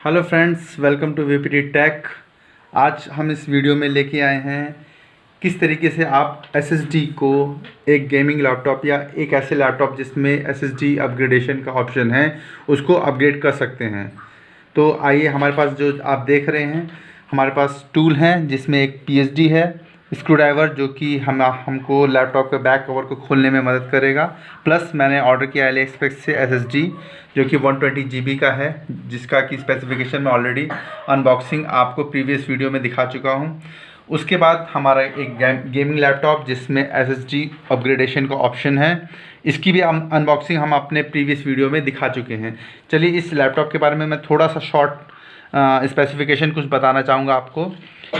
Hello friends, welcome to VPT tech. आज हम इस वीडियो में लेके आए हैं किस तरीके से आप एसएसडी को एक गेमिंग लैपटॉप या एक ऐसे लैपटॉप जिसमें एसएसडी अपग्रेडेशन का ऑप्शन है उसको अपग्रेड कर सकते हैं। तो आइए, हमारे पास जो आप देख रहे हैं हमारे पास टूल हैं जिसमें एक पीएचडी है, स्क्रू ड्राइवर जो कि हमको लैपटॉप के बैक कवर को खोलने में मदद करेगा। प्लस मैंने ऑर्डर किया AliExpress से एसएसडी जो कि 120 GB का है, जिसका कि स्पेसिफिकेशन में ऑलरेडी अनबॉक्सिंग आपको प्रीवियस वीडियो में दिखा चुका हूं। उसके बाद हमारा एक गेमिंग लैपटॉप जिसमें एसएसडी अपग्रेडेशन का ऑप्शन है, इसकी भी अनबॉक्सिंग हम अपने प्रीवियस वीडियो में दिखा चुके हैं। चलिए इस लैपटॉप के बारे में मैं थोड़ा सा शॉर्ट स्पेसिफिकेशन कुछ बताना चाहूँगा आपको।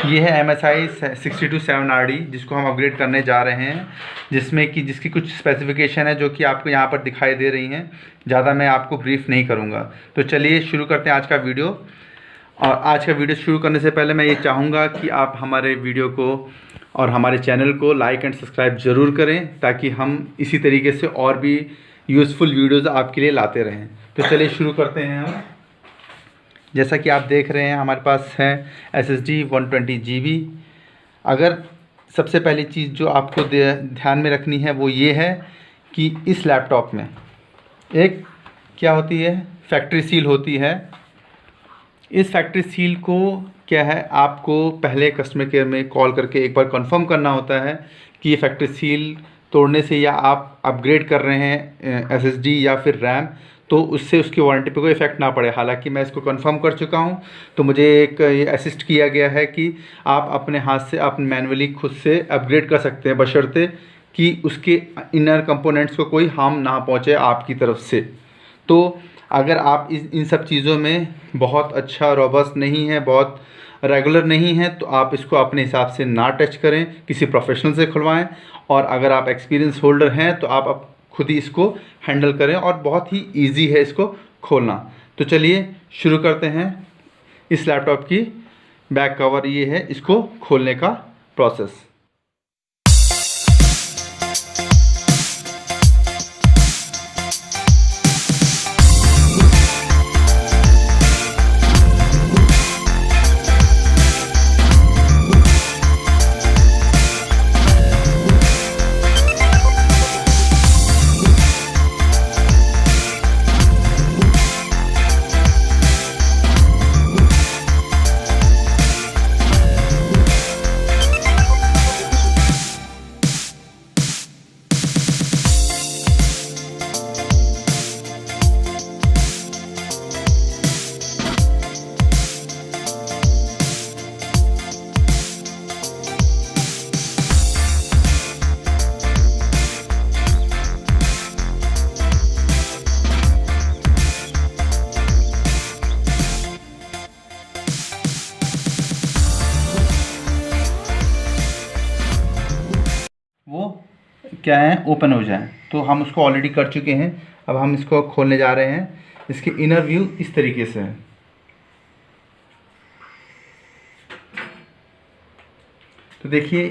ये है MSI 627RD जिसको हम अपग्रेड करने जा रहे हैं, जिसकी कुछ स्पेसिफिकेशन है जो कि आपको यहाँ पर दिखाई दे रही हैं। ज़्यादा मैं आपको ब्रीफ नहीं करूँगा। तो चलिए शुरू करते हैं आज का वीडियो। और आज का वीडियो शुरू करने से पहले मैं ये चाहूँगा कि आप हमारे वीडियो को और हमारे चैनल को लाइक एंड सब्सक्राइब ज़रूर करें, ताकि हम इसी तरीके से और भी यूज़फुल वीडियोज़ आपके लिए लाते रहें। तो चलिए शुरू करते हैं हम। जैसा कि आप देख रहे हैं हमारे पास है SSD 120 GB। अगर सबसे पहली चीज़ जो आपको ध्यान में रखनी है वो ये है कि इस लैपटॉप में एक क्या होती है, फैक्ट्री सील होती है। इस फैक्ट्री सील को क्या है, आपको पहले कस्टमर केयर में कॉल करके एक बार कंफर्म करना होता है कि ये फैक्ट्री सील तोड़ने से या आप अपग्रेड कर रहे हैं SSD या फिर रैम, तो उससे उसकी वारंटी पे कोई इफ़ेक्ट ना पड़े। हालांकि मैं इसको कंफर्म कर चुका हूं, तो मुझे एक ये असिस्ट किया गया है कि आप अपने हाथ से आप मैन्युअली खुद से अपग्रेड कर सकते हैं, बशर्ते कि उसके इनर कंपोनेंट्स को कोई हार्म ना पहुंचे आपकी तरफ से। तो अगर आप इन सब चीज़ों में बहुत अच्छा रोबस्ट नहीं है, बहुत रेगुलर नहीं है, तो आप इसको अपने हिसाब से ना टच करें, किसी प्रोफेशनल से खुलवाएं। और अगर आप एक्सपीरियंस होल्डर हैं तो आप खुद ही इसको हैंडल करें, और बहुत ही इजी है इसको खोलना। तो चलिए शुरू करते हैं इस लैपटॉप की बैक कवर ये है, इसको खोलने का प्रोसेस। वो क्या है, ओपन हो जाए, तो हम उसको ऑलरेडी कर चुके हैं। अब हम इसको खोलने जा रहे हैं। इसके इनर व्यू इस तरीके से है। तो देखिए,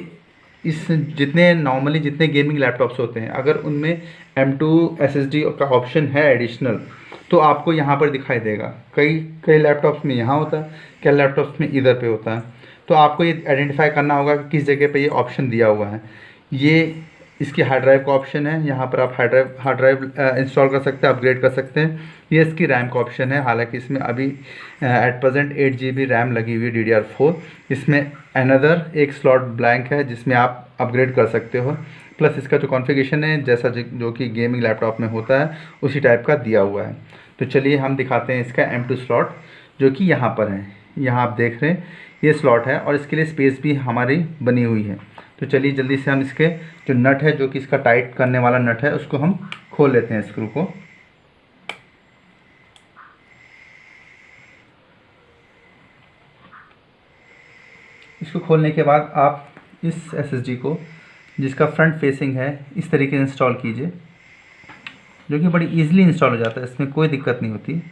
इस जितने गेमिंग लैपटॉप्स होते हैं, अगर उनमें M2 SSD का ऑप्शन है एडिशनल, तो आपको यहाँ पर दिखाई देगा। कई लैपटॉप्स में यहाँ होता है, कई लैपटॉप्स में इधर पे होता है। तो आपको ये आइडेंटिफाई करना होगा कि किस जगह पे ये ऑप्शन दिया हुआ है। ये इसकी हार्ड ड्राइव का ऑप्शन है, यहाँ पर आप हार्ड ड्राइव इंस्टॉल कर सकते हैं, अपग्रेड कर सकते हैं। ये इसकी रैम का ऑप्शन है। हालांकि इसमें अभी एट प्रेजेंट 8 GB रैम लगी हुई है DDR4। इसमें अनदर एक स्लॉट ब्लैंक है जिसमें आप अपग्रेड कर सकते हो। प्लस इसका जो कॉन्फ़िगरेशन है जैसा जो कि गेमिंग लैपटॉप में होता है उसी टाइप का दिया हुआ है। तो चलिए हम दिखाते हैं इसका M2 स्लॉट जो कि यहाँ पर है। यहाँ आप देख रहे हैं ये स्लॉट है, और इसके लिए स्पेस भी हमारी बनी हुई है। तो चलिए जल्दी से हम इसके जो नट है, जो कि इसका टाइट करने वाला नट है, उसको हम खोल लेते हैं स्क्रू को। इसको खोलने के बाद आप इस SSD को, जिसका फ्रंट फेसिंग है, इस तरीके से इंस्टॉल कीजिए, जो कि बड़ी इजीली इंस्टॉल हो जाता है, इसमें कोई दिक्कत नहीं होती।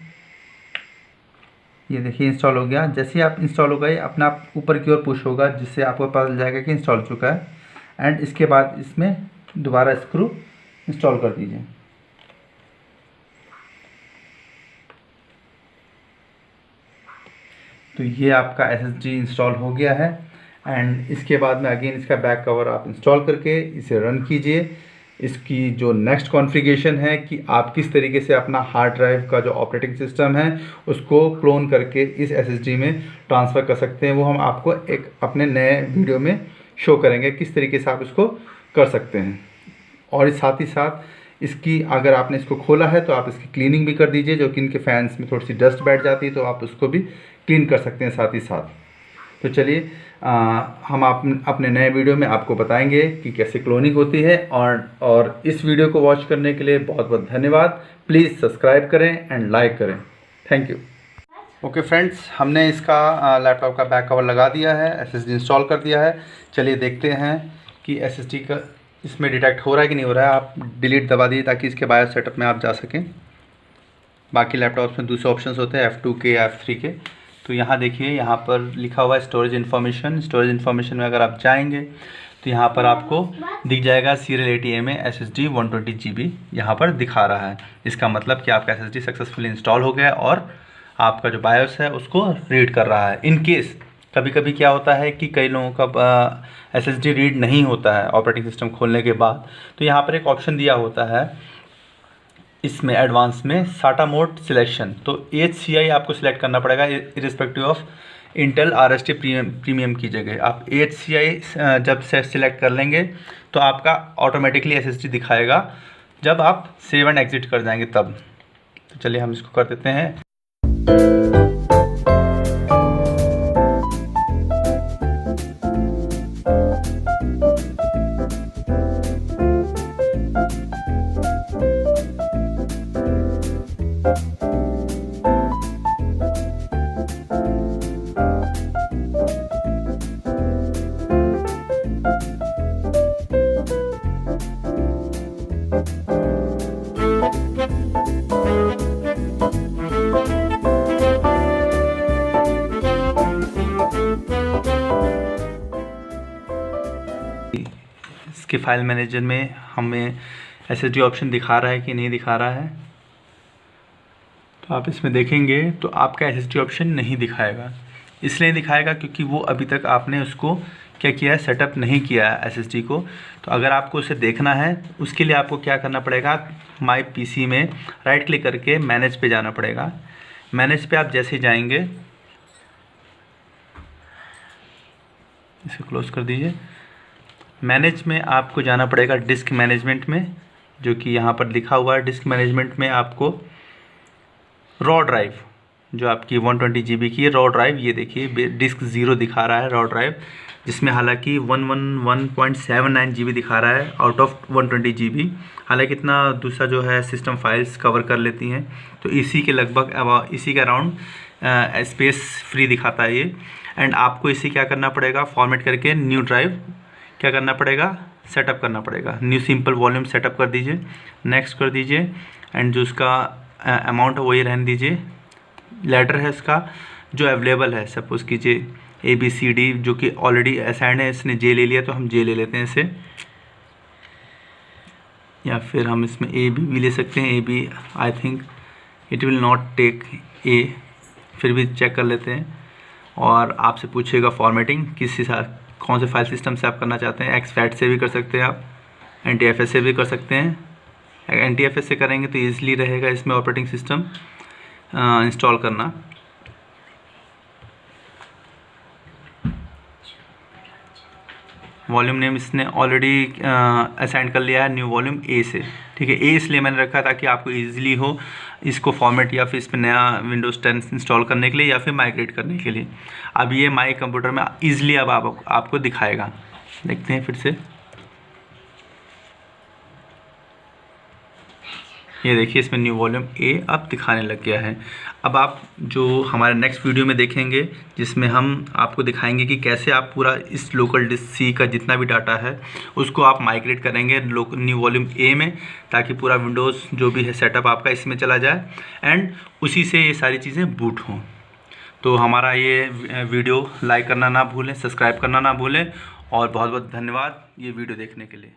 ये देखिए इंस्टॉल हो गया। जैसे ही आप इंस्टॉल हो गए, अपना आप ऊपर की ओर पुश होगा, जिससे आपको पता चल जाएगा कि इंस्टॉल हो चुका है। एंड इसके बाद इसमें दोबारा स्क्रू इंस्टॉल कर दीजिए। तो ये आपका SSD इंस्टॉल हो गया है। एंड इसके बाद में अगेन इसका बैक कवर आप इंस्टॉल करके इसे रन कीजिए। इसकी जो नेक्स्ट कॉन्फ़िगरेशन है कि आप किस तरीके से अपना हार्ड ड्राइव का जो ऑपरेटिंग सिस्टम है उसको क्लोन करके इस SSD में ट्रांसफ़र कर सकते हैं, वो हम आपको एक अपने नए वीडियो में शो करेंगे किस तरीके से आप इसको कर सकते हैं। और साथ ही साथ इसकी अगर आपने इसको खोला है तो आप इसकी क्लीनिंग भी कर दीजिए, जो कि इनके फैंस में थोड़ी सी डस्ट बैठ जाती है तो आप उसको भी क्लीन कर सकते हैं साथ ही साथ। तो चलिए हम अपने नए वीडियो में आपको बताएंगे कि कैसे क्लोनिंग होती है। और इस वीडियो को वॉच करने के लिए बहुत बहुत धन्यवाद। प्लीज़ सब्सक्राइब करें एंड लाइक करें। Thank you. ओके फ्रेंड्स, हमने इसका लैपटॉप का बैक कवर लगा दिया है, SSD इंस्टॉल कर दिया है। चलिए देखते हैं कि SSD का इसमें डिटेक्ट हो रहा है कि नहीं हो रहा है। आप डिलीट दबा दीजिए ताकि इसके बायोस सेटअप में आप जा सकें। बाकी लैपटॉप्स में दूसरे ऑप्शंस होते हैं F2 के या F3 के। तो यहाँ देखिए, यहाँ पर लिखा हुआ है स्टोरेज इन्फॉर्मेशन। स्टोरेज इन्फॉर्मेशन में अगर आप जाएंगे तो यहाँ पर आपको दिख जाएगा सीरियल ATA में SSD 120 GB यहाँ पर दिखा रहा है। इसका मतलब कि आपका SSD सक्सेसफुली इंस्टॉल हो गया है और आपका जो बायोस है उसको रीड कर रहा है। इन केस कभी कभी क्या होता है कि कई लोगों का SSD रीड नहीं होता है ऑपरेटिंग सिस्टम खोलने के बाद, तो यहाँ पर एक ऑप्शन दिया होता है इसमें एडवांस में SATA मोड सिलेक्शन। तो HCI आपको सिलेक्ट करना पड़ेगा irrespective of Intel RST premium की जगह। आप HCI जब से सिलेक्ट कर लेंगे तो आपका ऑटोमेटिकली SSD दिखाएगा जब आप सेव एंड एग्जिट कर जाएंगे तब। तो चलिए हम इसको कर देते हैं। इसके फाइल मैनेजर में हमें SSD ऑप्शन दिखा रहा है कि नहीं दिखा रहा है। तो आप इसमें देखेंगे तो आपका SSD ऑप्शन नहीं दिखाएगा। इसलिए दिखाएगा क्योंकि वो अभी तक आपने उसको क्या किया है, सेटअप नहीं किया है SSD को। तो अगर आपको उसे देखना है उसके लिए आपको क्या करना पड़ेगा, माई PC में राइट क्लिक करके मैनेज पे जाना पड़ेगा। मैनेज पे आप जैसे जाएंगे, इसे क्लोज कर दीजिए। मैनेज में आपको जाना पड़ेगा डिस्क मैनेजमेंट में, जो कि यहाँ पर लिखा हुआ है। डिस्क मैनेजमेंट में आपको रॉ ड्राइव जो आपकी 120 GB की रॉ ड्राइव, ये देखिए डिस्क 0 दिखा रहा है रॉ ड्राइव, जिसमें हालांकि 111.79 GB दिखा रहा है आउट ऑफ 120 GB। हालांकि इतना दूसरा जो है सिस्टम फाइल्स कवर कर लेती हैं, तो इसी के लगभग इसी के अराउंड स्पेस फ्री दिखाता है ये। एंड आपको इसे क्या करना पड़ेगा, फॉर्मेट करके न्यू ड्राइव क्या करना पड़ेगा, सेटअप करना पड़ेगा। न्यू सिंपल वॉल्यूम सेटअप कर दीजिए, नेक्स्ट कर दीजिए। एंड जो उसका अमाउंट है वही रहने दीजिए। लेटर है इसका जो अवेलेबल है, सपोज़ कीजिए ABCD जो कि ऑलरेडी असाइंड है, इसने J ले लिया तो हम J ले लेते हैं इसे, या फिर हम इसमें AB भी ले सकते हैं। AB I think it will not take A, फिर भी चेक कर लेते हैं। और आपसे पूछेगा फॉर्मेटिंग किस हिसाब कौन से फाइल सिस्टम से आप करना चाहते हैं। exFAT से भी कर सकते हैं आप, NTFS से भी कर सकते हैं। NTFS से करेंगे तो ईजिली रहेगा इसमें ऑपरेटिंग सिस्टम इंस्टॉल करना। वॉल्यूम नेम इसने ऑलरेडी असाइन कर लिया है न्यू वॉल्यूम A से, ठीक है। A इसलिए मैंने रखा ताकि आपको इजीली हो इसको फॉर्मेट या फिर इस पर नया विंडोज़ 10 इंस्टॉल करने के लिए या फिर माइग्रेट करने के लिए। अब ये माई कंप्यूटर में ईजिली अब आपको दिखाएगा। देखते हैं फिर से, ये देखिए इसमें न्यू वॉल्यूम A अब दिखाने लग गया है। अब आप जो हमारे नेक्स्ट वीडियो में देखेंगे जिसमें हम आपको दिखाएंगे कि कैसे आप पूरा इस लोकल डिस्क C का जितना भी डाटा है उसको आप माइग्रेट करेंगे न्यू वॉल्यूम A में, ताकि पूरा विंडोज़ जो भी है सेटअप आपका इसमें चला जाए एंड उसी से ये सारी चीज़ें बूट हों। तो हमारा ये वीडियो लाइक करना ना भूलें, सब्सक्राइब करना ना भूलें, और बहुत बहुत धन्यवाद ये वीडियो देखने के लिए।